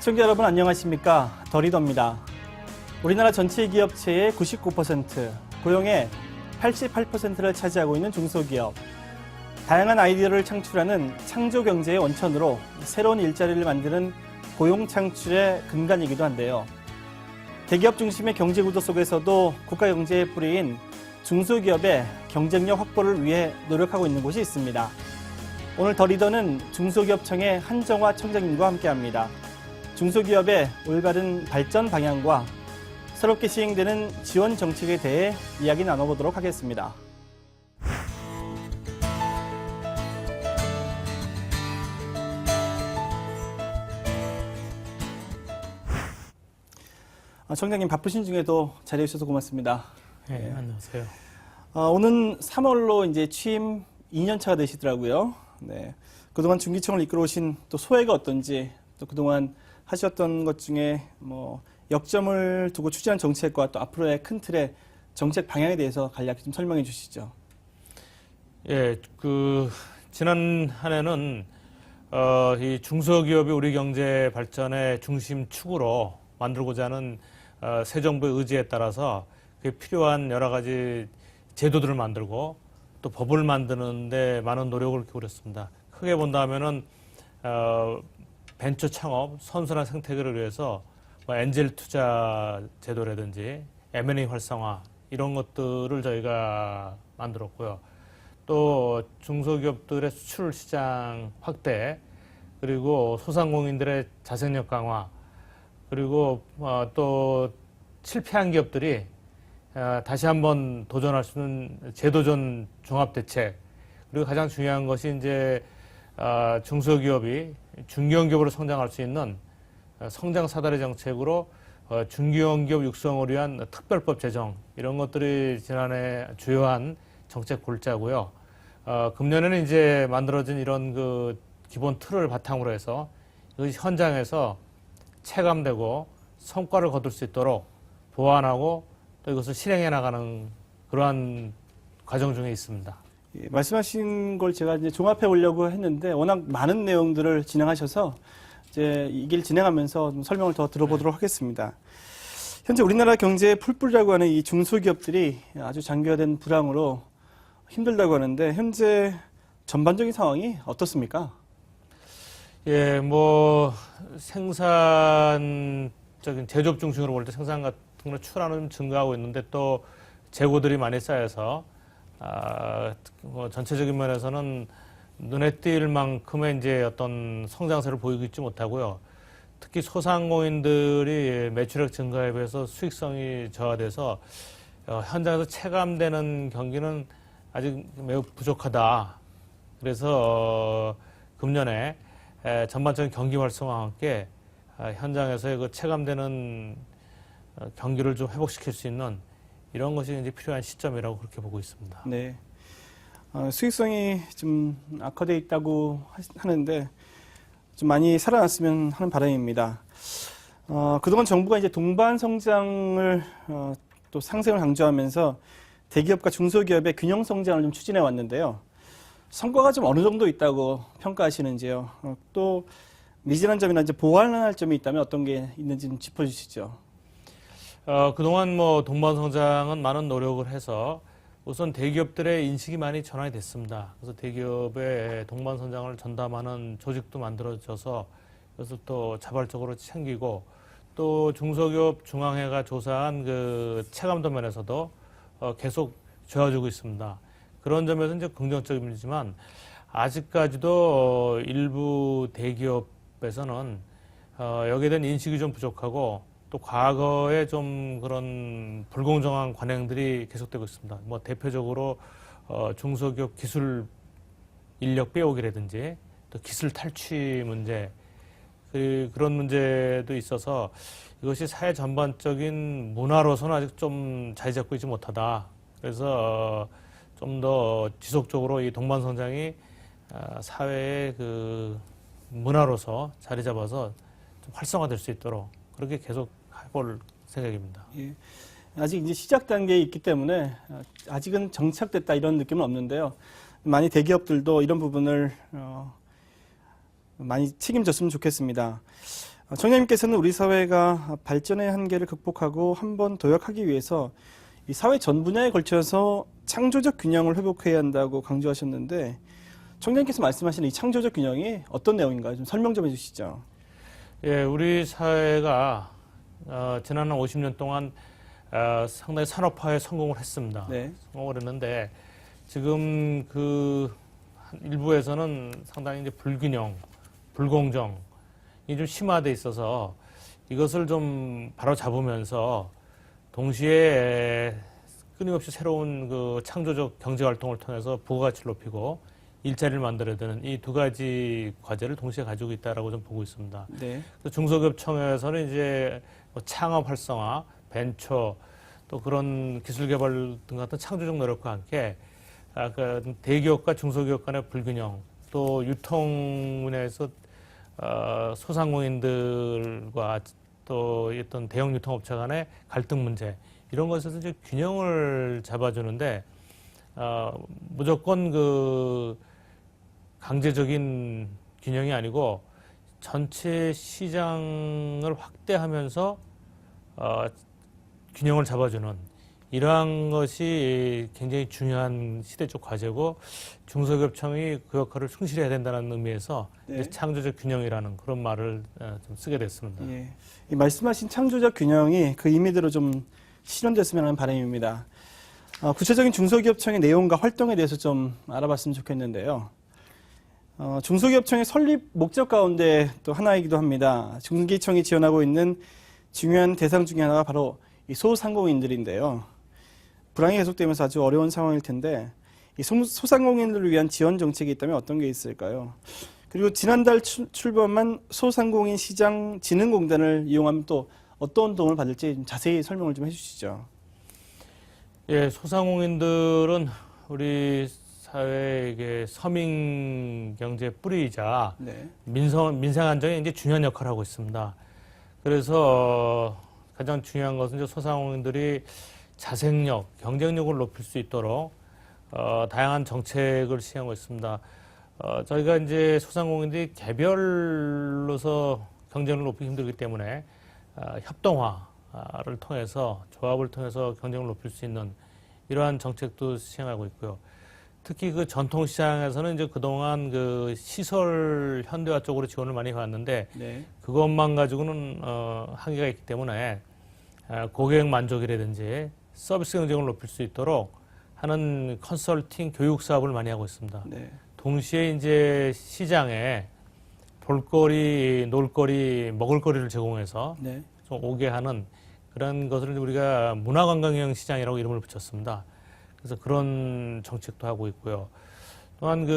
시청자 여러분 안녕하십니까? 더 리더입니다. 우리나라 전체 기업체의 99%, 고용의 88%를 차지하고 있는 중소기업. 다양한 아이디어를 창출하는 창조경제의 원천으로 새로운 일자리를 만드는 고용 창출의 근간이기도 한데요. 대기업 중심의 경제구도 속에서도 국가경제의 뿌리인 중소기업의 경쟁력 확보를 위해 노력하고 있는 곳이 있습니다. 오늘 더 리더는 중소기업청의 한정화 청장님과 함께합니다. 중소기업의 올바른 발전 방향과 새롭게 시행되는 지원 정책에 대해 이야기 나눠보도록 하겠습니다. 청장님 바쁘신 중에도 자리해 주셔서 고맙습니다. 네, 안녕하세요. 오는 3월로 이제 취임 2년 차가 되시더라고요. 네. 그동안 중기청을 이끌어오신 또 소회가 어떤지, 또 그동안 하셨던 것 중에 뭐 역점을 두고 추진한 정책과 또 앞으로의 큰 틀의 정책 방향에 대해서 간략히 좀 설명해 주시죠. 예, 지난 한 해는 이 중소기업이 우리 경제 발전의 중심축으로 만들고자 하는 새 정부의 의지에 따라서 그에 필요한 여러 가지 제도들을 만들고 또 법을 만드는데 많은 노력을 기울였습니다. 크게 본다면은 벤처 창업, 선순환 생태계를 위해서 엔젤 투자 제도라든지 M&A 활성화 이런 것들을 저희가 만들었고요. 또 중소기업들의 수출 시장 확대, 그리고 소상공인들의 자생력 강화, 그리고 또 실패한 기업들이 다시 한번 도전할 수 있는 재도전 종합대책, 그리고 가장 중요한 것이 이제 중소기업이 중견기업으로 성장할 수 있는 성장 사다리 정책으로 중견기업 육성을 위한 특별법 제정, 이런 것들이 지난해 주요한 정책 골자고요. 금년에는 이제 만들어진 이런 기본 틀을 바탕으로 해서 이것이 현장에서 체감되고 성과를 거둘 수 있도록 보완하고 또 이것을 실행해 나가는 그러한 과정 중에 있습니다. 예, 말씀하신 걸 제가 이제 종합해 보려고 했는데 워낙 많은 내용들을 진행하셔서 이제 이 길 진행하면서 좀 설명을 더 들어보도록 하겠습니다. 현재 우리나라 경제의 풀뿌리라고 하는 이 중소기업들이 아주 장기화된 불황으로 힘들다고 하는데 현재 전반적인 상황이 어떻습니까? 예, 생산적인 제조업 중심으로 볼 때 생산 같은 거 출하는 증가하고 있는데 또 재고들이 많이 쌓여서 전체적인 면에서는 눈에 띌 만큼의 이제 어떤 성장세를 보이고 있지 못하고요. 특히 소상공인들이 매출액 증가에 비해서 수익성이 저하돼서 현장에서 체감되는 경기는 아직 매우 부족하다. 그래서 금년에 전반적인 경기 활성화와 함께 현장에서의 체감되는 경기를 좀 회복시킬 수 있는 이런 것이 이제 필요한 시점이라고 그렇게 보고 있습니다. 네. 수익성이 좀 악화되어 있다고 하는데 좀 많이 살아났으면 하는 바람입니다. 그동안 정부가 이제 동반 성장을 또 상생을 강조하면서 대기업과 중소기업의 균형 성장을 좀 추진해 왔는데요. 성과가 좀 어느 정도 있다고 평가하시는지요? 또 미진한 점이나 이제 보완할 점이 있다면 어떤 게 있는지 좀 짚어주시죠. 그동안 동반 성장은 많은 노력을 해서 우선 대기업들의 인식이 많이 전환이 됐습니다. 그래서 대기업의 동반 성장을 전담하는 조직도 만들어져서 그것을 또 자발적으로 챙기고 또 중소기업 중앙회가 조사한 체감도 면에서도 계속 좋아지고 있습니다. 그런 점에서 이제 긍정적이지만 아직까지도 일부 대기업에서는 여기에 대한 인식이 좀 부족하고 또 과거에 좀 그런 불공정한 관행들이 계속되고 있습니다. 대표적으로 중소기업 기술 인력 빼오기라든지 또 기술 탈취 문제, 그런 문제도 있어서 이것이 사회 전반적인 문화로서는 아직 좀 자리 잡고 있지 못하다. 그래서 좀 더 지속적으로 이 동반 성장이 사회의 문화로서 자리 잡아서 좀 활성화될 수 있도록 그렇게 계속 해볼 생각입니다. 예. 아직 이제 시작 단계에 있기 때문에 아직은 정착됐다 이런 느낌은 없는데요. 많이 대기업들도 이런 부분을 많이 책임졌으면 좋겠습니다. 청장님께서는 우리 사회가 발전의 한계를 극복하고 한번 도약하기 위해서 이 사회 전 분야에 걸쳐서 창조적 균형을 회복해야 한다고 강조하셨는데 청장님께서 말씀하시는 이 창조적 균형이 어떤 내용인가요? 좀 설명 좀 해주시죠. 예, 우리 사회가 지난 50년 동안 상당히 산업화에 성공을 했습니다. 네. 성공을 했는데 지금 일부에서는 상당히 이제 불균형, 불공정 이 좀 심화돼 있어서 이것을 좀 바로 잡으면서 동시에 끊임없이 새로운 창조적 경제 활동을 통해서 부가가치를 높이고 일자리를 만들어야 되는 이 두 가지 과제를 동시에 가지고 있다라고 좀 보고 있습니다. 네. 중소기업청에서는 이제 창업 활성화, 벤처 또 그런 기술 개발 등 같은 창조적 노력과 함께 대기업과 중소기업 간의 불균형 또 유통 분야에서 소상공인들과 또 어떤 대형 유통업체 간의 갈등 문제 이런 것에서 이제 균형을 잡아주는데 무조건 강제적인 균형이 아니고 전체 시장을 확대하면서 균형을 잡아주는 이러한 것이 굉장히 중요한 시대적 과제고 중소기업청이 그 역할을 충실히 해야 된다는 의미에서 네. 창조적 균형이라는 그런 말을 좀 쓰게 됐습니다. 예. 이 말씀하신 창조적 균형이 그 의미대로 좀 실현됐으면 하는 바람입니다. 구체적인 중소기업청의 내용과 활동에 대해서 좀 알아봤으면 좋겠는데요. 중소기업청의 설립 목적 가운데 또 하나이기도 합니다. 중기청이 지원하고 있는 중요한 대상 중에 하나가 바로 이 소상공인들인데요. 불황이 계속되면서 아주 어려운 상황일 텐데 이 소상공인들을 위한 지원 정책이 있다면 어떤 게 있을까요? 그리고 지난달 출범한 소상공인 시장 진흥공단을 이용하면 또 어떤 도움을 받을지 자세히 설명을 좀 해주시죠. 예, 소상공인들은 우리 사회의 서민 경제 뿌리이자 네. 민생 안정에 이제 중요한 역할을 하고 있습니다. 그래서 가장 중요한 것은 이제 소상공인들이 자생력, 경쟁력을 높일 수 있도록 다양한 정책을 시행하고 있습니다. 저희가 이제 소상공인들이 개별로서 경쟁을 높이기 힘들기 때문에 협동화를 통해서 조합을 통해서 경쟁을 높일 수 있는 이러한 정책도 시행하고 있고요. 특히 전통시장에서는 이제 그동안 시설 현대화 쪽으로 지원을 많이 해왔는데 네. 그것만 가지고는 한계가 있기 때문에 고객 만족이라든지 서비스 경쟁을 높일 수 있도록 하는 컨설팅 교육 사업을 많이 하고 있습니다. 네. 동시에 이제 시장에 볼거리, 놀거리, 먹을거리를 제공해서 네. 좀 오게 하는 그런 것을 우리가 문화관광형 시장이라고 이름을 붙였습니다. 그래서 그런 정책도 하고 있고요. 또한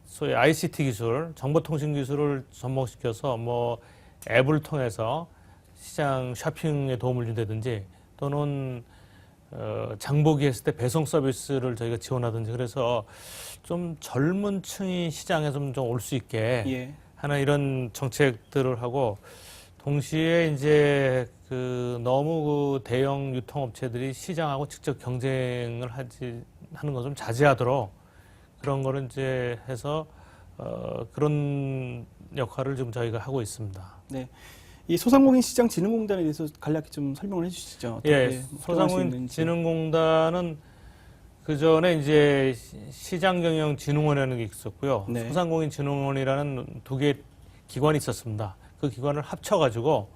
소위 ICT 기술, 정보통신 기술을 접목시켜서 앱을 통해서 시장 쇼핑에 도움을 준다든지 또는 장보기 했을 때 배송 서비스를 저희가 지원하든지 그래서 좀 젊은 층이 시장에 좀 올 수 있게 예. 하는 이런 정책들을 하고 동시에 이제 너무 대형 유통업체들이 시장하고 직접 경쟁을 하는 것 좀 자제하도록 그런 거를 이제 해서 그런 역할을 좀 저희가 하고 있습니다. 네. 이 소상공인 시장 진흥공단에 대해서 간략히 좀 설명을 해주시죠. 예, 소상공인 진흥공단은 그 전에 이제 시장경영진흥원이라는 게 있었고요. 네. 소상공인 진흥원이라는 두 개의 기관이 있었습니다. 그 기관을 합쳐가지고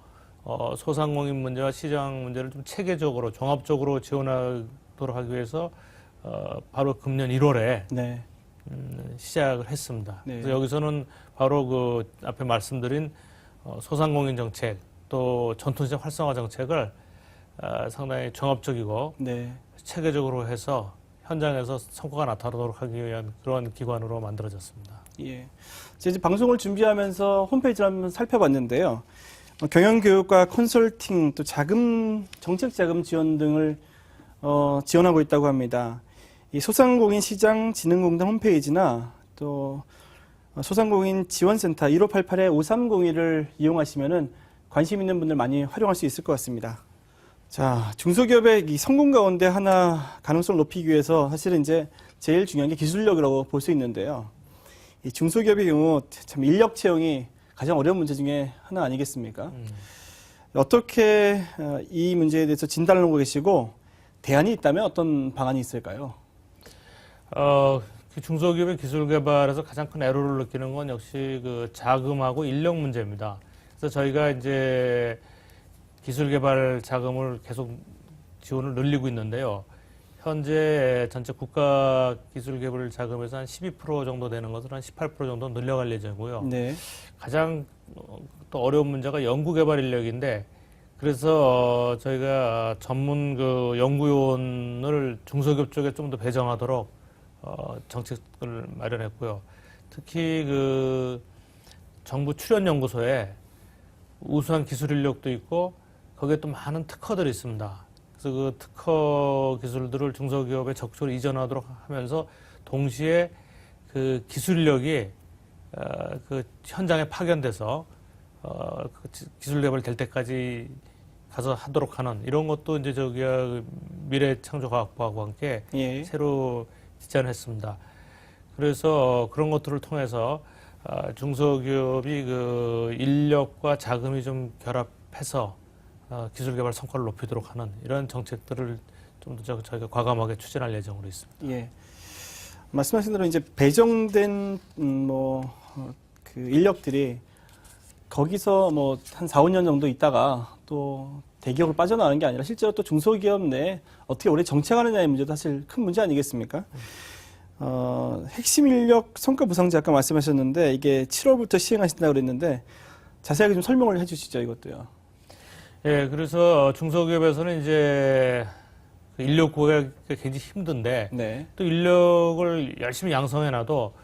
소상공인 문제와 시장 문제를 좀 체계적으로 종합적으로 지원하도록 하기 위해서 바로 금년 1월에 네. 시작을 했습니다. 네. 그래서 여기서는 바로 앞에 말씀드린 소상공인 정책 또 전통시장 활성화 정책을 상당히 종합적이고 네. 체계적으로 해서 현장에서 성과가 나타나도록 하기 위한 그런 기관으로 만들어졌습니다. 예. 제가 이제 방송을 준비하면서 홈페이지를 한번 살펴봤는데요. 경영교육과 컨설팅, 또 자금, 정책자금 지원 등을 지원하고 있다고 합니다. 이 소상공인 시장 진흥공단 홈페이지나 또 소상공인 지원센터 1588-5301을 이용하시면은 관심 있는 분들 많이 활용할 수 있을 것 같습니다. 자, 중소기업의 이 성공 가운데 하나 가능성을 높이기 위해서 사실은 이제 제일 중요한 게 기술력이라고 볼 수 있는데요. 이 중소기업의 경우 참 인력 채용이 가장 어려운 문제 중에 하나 아니겠습니까? 어떻게 이 문제에 대해서 진단을 하고 계시고 대안이 있다면 어떤 방안이 있을까요? 그 중소기업의 기술 개발에서 가장 큰 애로를 느끼는 건 역시 그 자금하고 인력 문제입니다. 그래서 저희가 이제 기술 개발 자금을 계속 지원을 늘리고 있는데요. 현재 전체 국가 기술 개발 자금에서 한 12% 정도 되는 것을 한 18% 정도 늘려갈 예정이고요. 네. 가장 또 어려운 문제가 연구 개발 인력인데 그래서 저희가 전문 그 연구요원을 중소기업 쪽에 좀 더 배정하도록 정책을 마련했고요. 특히 그 정부 출연연구소에 우수한 기술 인력도 있고 거기에 또 많은 특허들이 있습니다. 그래서 그 특허 기술들을 중소기업에 적극적으로 이전하도록 하면서 동시에 그 기술 인력이 그 현장에 파견돼서 그 기술 개발 될 때까지 가서 하도록 하는 이런 것도 이제 저기야 미래창조과학부하고 함께 예. 새로 디자인했습니다. 그래서 그런 것들을 통해서 중소기업이 그 인력과 자금이 좀 결합해서 기술 개발 성과를 높이도록 하는 이런 정책들을 좀 더 저희가 과감하게 추진할 예정으로 있습니다. 예. 말씀하신 대로 이제 배정된 그 인력들이 거기서 뭐 한 4, 5년 정도 있다가 또 대기업을 빠져나가는 게 아니라 실제로 또 중소기업 내에 어떻게 오래 정착하느냐의 문제도 사실 큰 문제 아니겠습니까? 핵심 인력 성과 보상제 아까 말씀하셨는데 이게 7월부터 시행하신다고 그랬는데 자세하게 좀 설명을 해주시죠, 이것도요. 예, 그래서 중소기업에서는 이제 그 인력 구하기가 굉장히 힘든데 네. 또 인력을 열심히 양성해놔도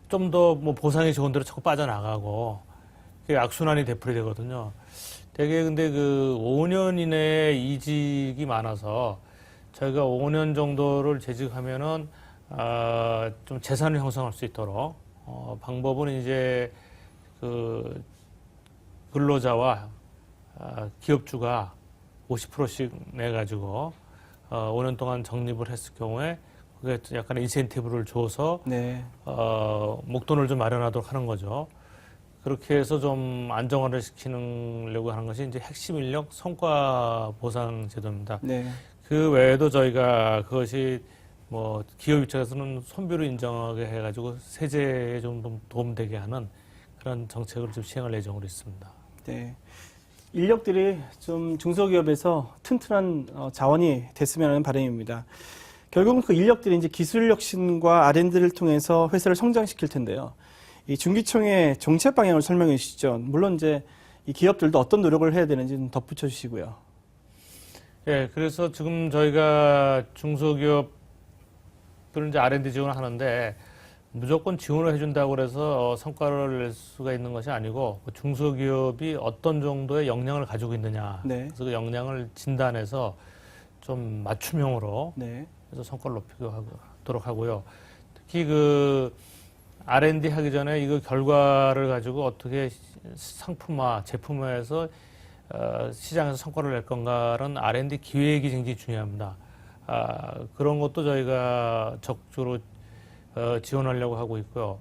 좀 더 뭐 보상이 좋은 데로 자꾸 빠져나가고 그게 악순환이 되풀이 되거든요. 되게 근데 그 5년 이내에 이직이 많아서 저희가 5년 정도를 재직하면은 좀 재산을 형성할 수 있도록 방법은 이제 그 근로자와 기업주가 50%씩 내 가지고 5년 동안 적립을 했을 경우에 그게 약간의 인센티브를 줘서 네. 목돈을 좀 마련하도록 하는 거죠. 그렇게 해서 좀 안정화를 시키려고 하는 것이 이제 핵심 인력 성과 보상 제도입니다. 네. 그 외에도 저희가 그것이 뭐 기업 입장에서는 손비로 인정하게 해가지고 세제에 좀 도움되게 하는 그런 정책을 좀 시행할 예정으로 있습니다. 네. 인력들이 좀 중소기업에서 튼튼한 자원이 됐으면 하는 바람입니다. 결국은 그 인력들이 이제 기술 혁신과 R&D를 통해서 회사를 성장시킬 텐데요. 이 중기청의 정책 방향을 설명해 주시죠. 물론 이제 이 기업들도 어떤 노력을 해야 되는지 좀 덧붙여 주시고요. 예, 그래서 지금 저희가 중소기업들은 이제 R&D 지원을 하는데 무조건 지원을 해준다고 그래서 성과를 낼 수가 있는 것이 아니고 중소기업이 어떤 정도의 역량을 가지고 있느냐. 네. 그래서 그 역량을 진단해서 좀 맞춤형으로 네. 그래서 성과를 높이도록 하고요. 특히 그 R&D 하기 전에 이거 결과를 가지고 어떻게 상품화, 제품화해서 시장에서 성과를 낼 건가는 R&D 기획이 굉장히 중요합니다. 그런 것도 저희가 적극적으로 지원하려고 하고 있고요.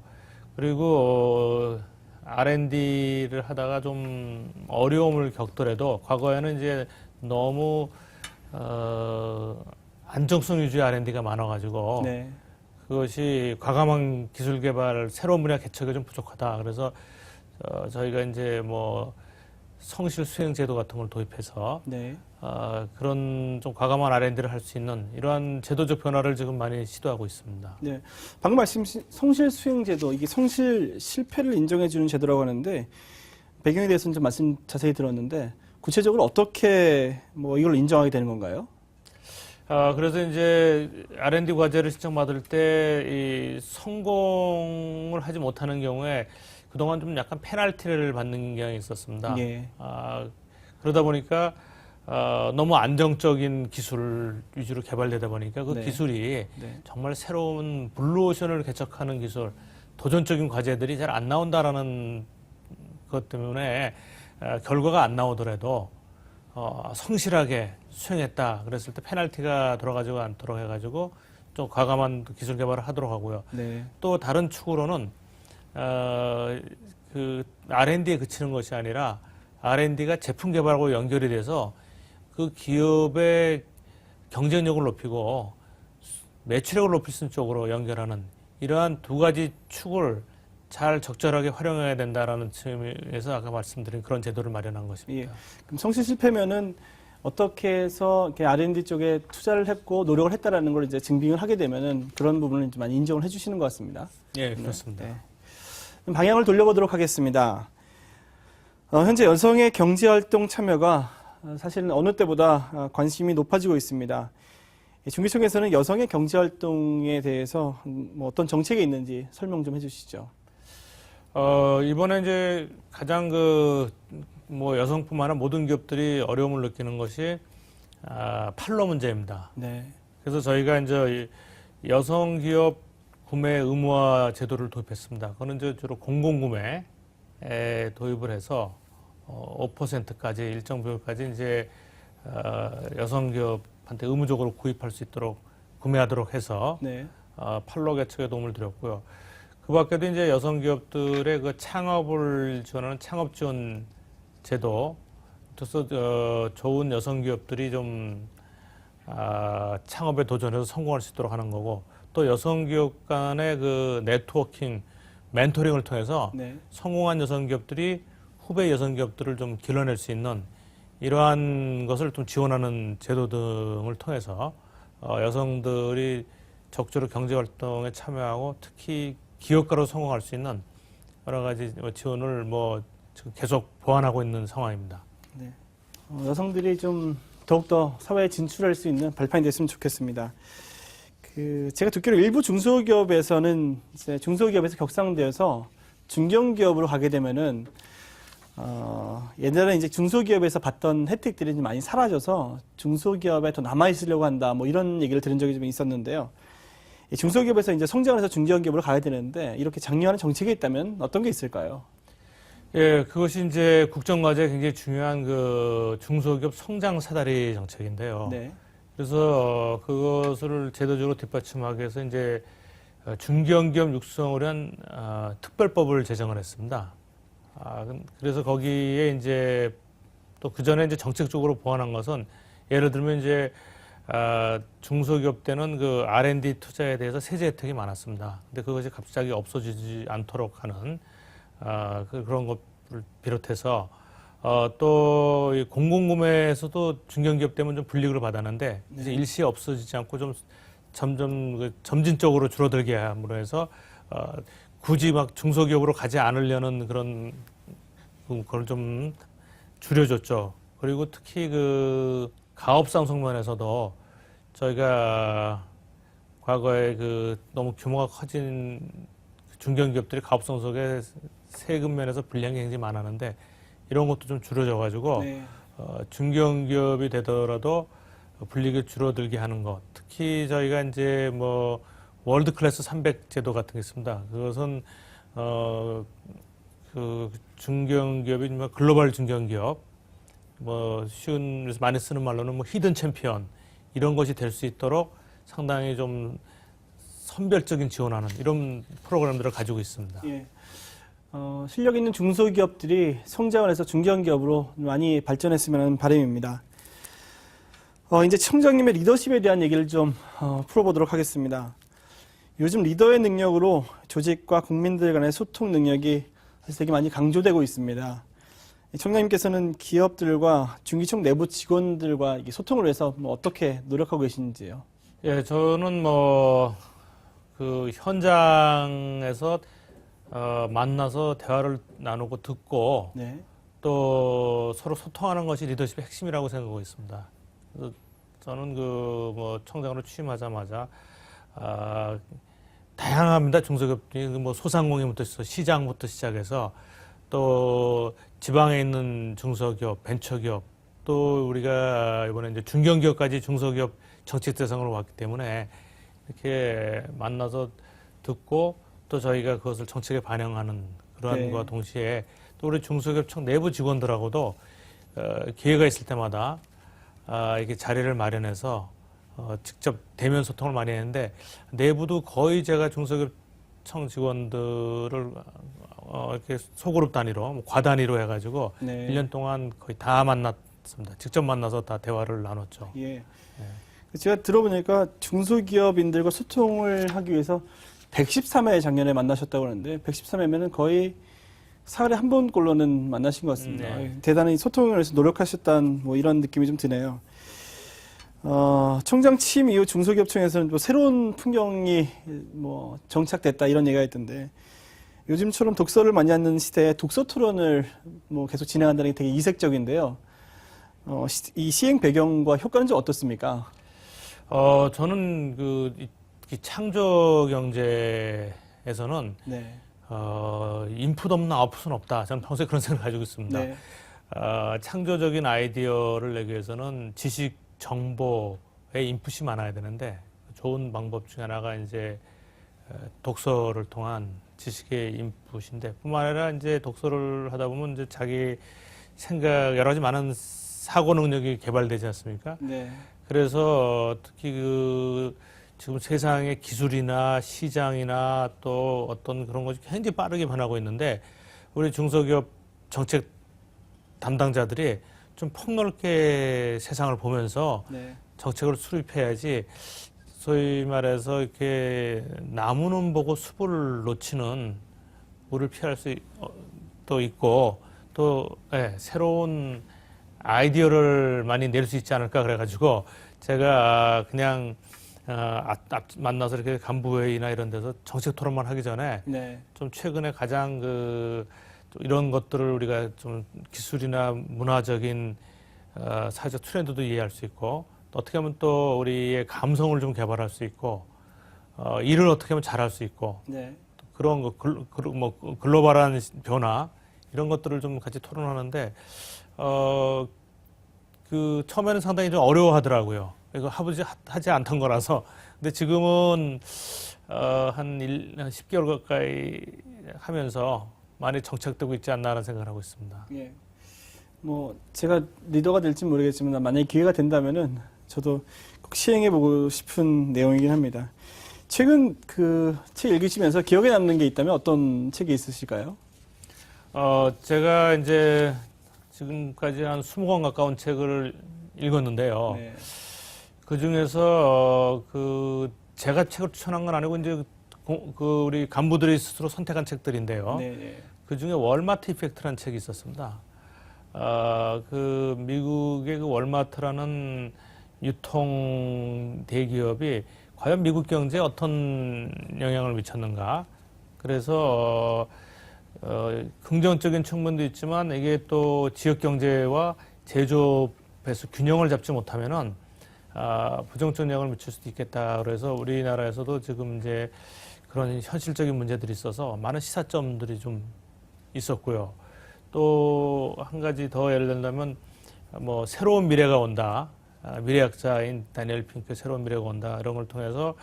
그리고 R&D를 하다가 좀 어려움을 겪더라도 과거에는 이제 너무 안정성 위주의 R&D가 많아가지고 네. 그것이 과감한 기술 개발, 새로운 분야 개척이 좀 부족하다. 그래서 저희가 이제 뭐 성실 수행 제도 같은 걸 도입해서 네. 그런 좀 과감한 R&D를 할 수 있는 이러한 제도적 변화를 지금 많이 시도하고 있습니다. 네. 방금 말씀하신 성실 수행 제도, 이게 성실 실패를 인정해 주는 제도라고 하는데 배경에 대해서는 좀 말씀 자세히 들었는데 구체적으로 어떻게 뭐 이걸 인정하게 되는 건가요? 그래서 이제 R&D 과제를 신청받을 때 이 성공을 하지 못하는 경우에 그동안 좀 약간 페널티를 받는 경향이 있었습니다. 예. 그러다 보니까 너무 안정적인 기술 위주로 개발되다 보니까 그 네. 기술이 네. 정말 새로운 블루오션을 개척하는 기술, 도전적인 과제들이 잘 안 나온다라는 것 때문에 결과가 안 나오더라도 성실하게 수행했다 그랬을 때 페널티가 들어가지고 않도록 해가지고 좀 과감한 기술 개발을 하도록 하고요. 네. 또 다른 축으로는 그 R&D에 그치는 것이 아니라 R&D가 제품 개발하고 연결이 돼서 그 기업의 경쟁력을 높이고 매출액을 높일 수 있는 쪽으로 연결하는 이러한 두 가지 축을 잘 적절하게 활용해야 된다라는 측면에서 아까 말씀드린 그런 제도를 마련한 것입니다. 예. 그럼 성실 실패면은 어떻게 해서 이렇게 R&D 쪽에 투자를 했고 노력을 했다라는 걸 이제 증빙을 하게 되면은 그런 부분을 좀 많이 인정을 해주시는 것 같습니다. 예, 그렇습니다. 네. 그럼 방향을 돌려보도록 하겠습니다. 현재 여성의 경제활동 참여가 사실은 어느 때보다 관심이 높아지고 있습니다. 중기청에서는 여성의 경제활동에 대해서 뭐 어떤 정책이 있는지 설명 좀 해주시죠. 이번에 이제 가장 뭐 여성뿐만 아니라 모든 기업들이 어려움을 느끼는 것이 판로 문제입니다. 네. 그래서 저희가 이제 여성 기업 구매 의무화 제도를 도입했습니다. 그거는 이제 주로 공공구매에 도입을 해서 5%까지 일정 비율까지 이제 여성 기업한테 의무적으로 구입할 수 있도록 구매하도록 해서 네. 판로 개척에 도움을 드렸고요. 그 밖에도 이제 여성 기업들의 그 창업을 지원하는 창업 지원 제도, 그래서 좋은 여성 기업들이 좀 창업에 도전해서 성공할 수 있도록 하는 거고, 또 여성 기업 간의 그 네트워킹, 멘토링을 통해서 네. 성공한 여성 기업들이 후배 여성 기업들을 좀 길러낼 수 있는 이러한 것을 좀 지원하는 제도 등을 통해서 여성들이 적극적으로 경제 활동에 참여하고 특히 기업가로 성공할 수 있는 여러 가지 지원을 지금 계속 보완하고 있는 상황입니다. 네. 여성들이 좀 더욱더 사회에 진출할 수 있는 발판이 됐으면 좋겠습니다. 제가 듣기로 일부 중소기업에서는 이제 중소기업에서 격상되어서 중견기업으로 가게 되면은 옛날에 이제 중소기업에서 받던 혜택들이 좀 많이 사라져서 중소기업에 더 남아 있으려고 한다, 뭐 이런 얘기를 들은 적이 좀 있었는데요. 이 중소기업에서 이제 성장을 해서 중견기업으로 가야 되는데 이렇게 장려하는 정책이 있다면 어떤 게 있을까요? 예, 그것이 이제 국정과제에 굉장히 중요한 그 중소기업 성장 사다리 정책인데요. 네. 그래서 그것을 제도적으로 뒷받침하기 위해서 이제 중견기업 육성을 위한 특별법을 제정을 했습니다. 그래서 거기에 이제 또 그 전에 이제 정책적으로 보완한 것은 예를 들면 이제 중소기업 때는 그 R&D 투자에 대해서 세제 혜택이 많았습니다. 근데 그것이 갑자기 없어지지 않도록 하는 그런 것을 비롯해서 또 공공구매에서도 중견기업 때문에 좀 불이익을 받았는데 이제 일시에 없어지지 않고 좀 점점 점진적으로 줄어들게 함으로 해서 굳이 막 중소기업으로 가지 않으려는 그런 걸 좀 줄여줬죠. 그리고 특히 그 가업상 측면에서도 저희가 과거에 너무 규모가 커진 중견기업들이 가업상 속에 세금 면에서 불리한 게 굉장히 많았는데 이런 것도 좀 줄여져가지고 네. 중견기업이 되더라도 불리익이 줄어들게 하는 것. 특히 저희가 이제 월드클래스 300 제도 같은 게 있습니다. 그것은 그 중견기업이 글로벌 중견기업, 쉬운 그래서 많이 쓰는 말로는 히든 챔피언 이런 것이 될 수 있도록 상당히 좀 선별적인 지원하는 이런 프로그램들을 가지고 있습니다. 예. 실력 있는 중소기업들이 성장을 해서 중견기업으로 많이 발전했으면 하는 바람입니다. 이제 청장님의 리더십에 대한 얘기를 좀 풀어보도록 하겠습니다. 요즘 리더의 능력으로 조직과 국민들 간의 소통 능력이 사실 되게 많이 강조되고 있습니다. 청장님께서는 기업들과 중기청 내부 직원들과 소통을 위해서 어떻게 노력하고 계신지요? 예, 저는 그 현장에서 만나서 대화를 나누고 듣고 네. 또 서로 소통하는 것이 리더십의 핵심이라고 생각하고 있습니다. 그래서 저는 청장으로 취임하자마자 다양합니다. 중소기업들이 소상공인부터 시장부터 시작해서 또 지방에 있는 중소기업, 벤처기업 또 우리가 이번에 이제 중견기업까지 중소기업 정책 대상으로 왔기 때문에 이렇게 만나서 듣고 또 저희가 그것을 정책에 반영하는 그러한 네. 것과 동시에 또 우리 중소기업청 내부 직원들하고도 기회가 있을 때마다 이렇게 자리를 마련해서 직접 대면 소통을 많이 했는데 내부도 거의 제가 중소기업청 직원들을 이렇게 소그룹 단위로, 뭐 과단위로 해가지고 네. 1년 동안 거의 다 만났습니다. 직접 만나서 다 대화를 나눴죠. 예. 제가 들어보니까 중소기업인들과 소통을 하기 위해서 113회 작년에 만나셨다고 하는데 113회면은 거의 4월에 한 번꼴로는 만나신 것 같습니다. 네. 대단히 소통을 위해서 노력하셨다는 뭐 이런 느낌이 좀 드네요. 총장 취임 이후 중소기업청에서는 뭐 새로운 풍경이 뭐 정착됐다 이런 얘기가 있던데 요즘처럼 독서를 많이 하는 시대에 독서 토론을 뭐 계속 진행한다는 게 되게 이색적인데요. 이 시행 배경과 효과는 좀 어떻습니까? 저는 이 창조 경제에서는 네. 인풋 없는 아웃풋은 없다. 저는 평소에 그런 생각을 가지고 있습니다. 네. 창조적인 아이디어를 내기 위해서는 지식, 정보의 인풋이 많아야 되는데 좋은 방법 중에 하나가 이제 독서를 통한 지식의 인풋인데 뿐만 아니라 이제 독서를 하다 보면 이제 자기 생각 여러 가지 많은 사고 능력이 개발되지 않습니까? 네. 그래서 특히 지금 세상의 기술이나 시장이나 또 어떤 그런 것이 굉장히 빠르게 변하고 있는데 우리 중소기업 정책 담당자들이 좀 폭넓게 세상을 보면서 네. 정책을 수립해야지 소위 말해서 이렇게 나무는 보고 숲을 놓치는 물을 피할 수도 있고 또 새로운 아이디어를 많이 낼 수 있지 않을까 그래가지고 제가 그냥 만나서 이렇게 간부회의나 이런 데서 정책 토론만 하기 전에 네. 좀 최근에 가장 이런 것들을 우리가 좀 기술이나 문화적인 사회적 트렌드도 이해할 수 있고 또 어떻게 하면 또 우리의 감성을 좀 개발할 수 있고 일을 어떻게 하면 잘할 수 있고 네. 그런 거 뭐 글로벌한 변화 이런 것들을 좀 같이 토론하는데 처음에는 상당히 좀 어려워하더라고요. 이거 하지 않던 거라서. 근데 지금은 한 10개월 가까이 하면서 많이 정착되고 있지 않나라는 생각을 하고 있습니다. 예. 뭐 제가 리더가 될지 모르겠지만 만약에 기회가 된다면은 저도 꼭 시행해보고 싶은 내용이긴 합니다. 최근 그 책 읽으시면서 기억에 남는 게 있다면 어떤 책이 있으실까요? 제가 이제 지금까지 한 20권 가까운 책을 읽었는데요. 네. 그 중에서 제가 책을 추천한 건 아니고 이제 우리 간부들이 스스로 선택한 책들인데요. 네. 그 중에 월마트 이펙트라는 책이 있었습니다. 미국의 월마트라는 유통 대기업이 과연 미국 경제에 어떤 영향을 미쳤는가. 그래서 긍정적인 측면도 있지만 이게 또 지역 경제와 제조업에서 균형을 잡지 못하면은 부정적 영향을 미칠 수도 있겠다. 그래서 우리나라에서도 지금 이제 그런 현실적인 문제들이 있어서 많은 시사점들이 좀 있었고요. 또 한 가지 더 예를 들면 뭐 새로운 미래가 온다. 미래학자인 다니엘 핑크의 새로운 미래가 온다. 이런 걸 통해서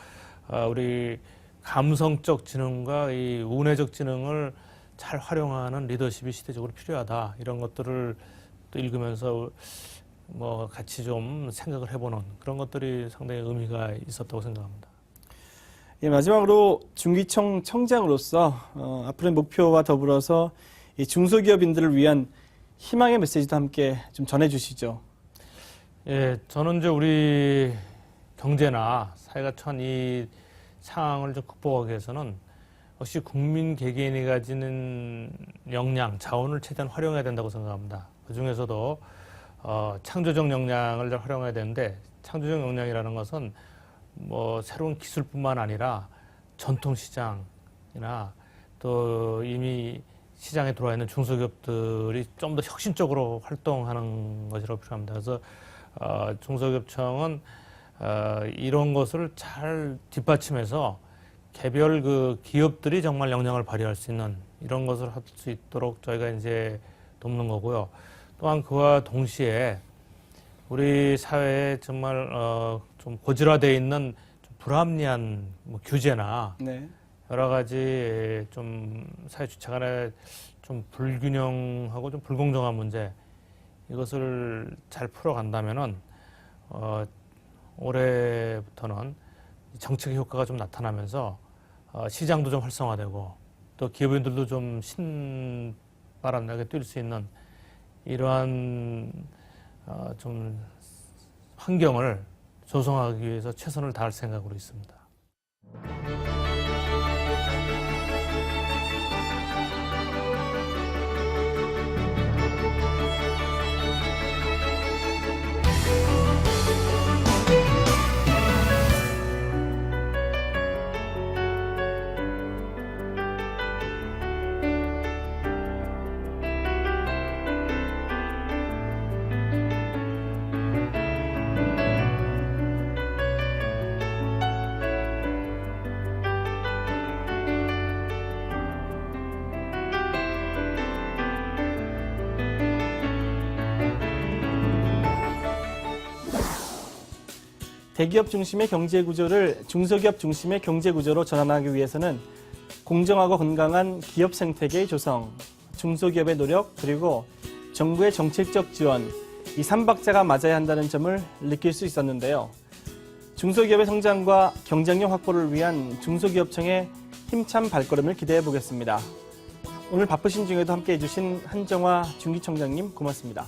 우리 감성적 지능과 이 운해적 지능을 잘 활용하는 리더십이 시대적으로 필요하다. 이런 것들을 또 읽으면서 뭐 같이 좀 생각을 해보는 그런 것들이 상당히 의미가 있었다고 생각합니다. 예, 마지막으로 중기청 청장으로서 앞으로의 목표와 더불어서 이 중소기업인들을 위한 희망의 메시지도 함께 좀 전해주시죠. 예, 저는 이제 우리 경제나 사회가 처한 이 상황을 좀 극복하기 위해서는 역시 국민 개개인이 가지는 역량, 자원을 최대한 활용해야 된다고 생각합니다. 그 중에서도 창조적 역량을 활용해야 되는데 창조적 역량이라는 것은 뭐 새로운 기술뿐만 아니라 전통 시장이나 또 이미 시장에 들어와 있는 중소기업들이 좀 더 혁신적으로 활동하는 것이라고 필요합니다. 그래서 중소기업청은 이런 것을 잘 뒷받침해서 개별 기업들이 정말 역량을 발휘할 수 있는 이런 것을 할 수 있도록 저희가 이제 돕는 거고요. 또한 그와 동시에 우리 사회에 정말 좀 고질화되어 있는 좀 불합리한 뭐 규제나 네. 여러 가지 좀 사회 주체 간에 좀 불균형하고 좀 불공정한 문제 이것을 잘 풀어간다면은 올해부터는 정책의 효과가 좀 나타나면서 시장도 좀 활성화되고 또 기업인들도 좀 신바람 나게 뛸 수 있는 이러한 좀 환경을 조성하기 위해서 최선을 다할 생각으로 있습니다. 대기업 중심의 경제 구조를 중소기업 중심의 경제 구조로 전환하기 위해서는 공정하고 건강한 기업 생태계의 조성, 중소기업의 노력, 그리고 정부의 정책적 지원, 이 3박자가 맞아야 한다는 점을 느낄 수 있었는데요. 중소기업의 성장과 경쟁력 확보를 위한 중소기업청의 힘찬 발걸음을 기대해 보겠습니다. 오늘 바쁘신 중에도 함께해 주신 한정화 중기청장님 고맙습니다.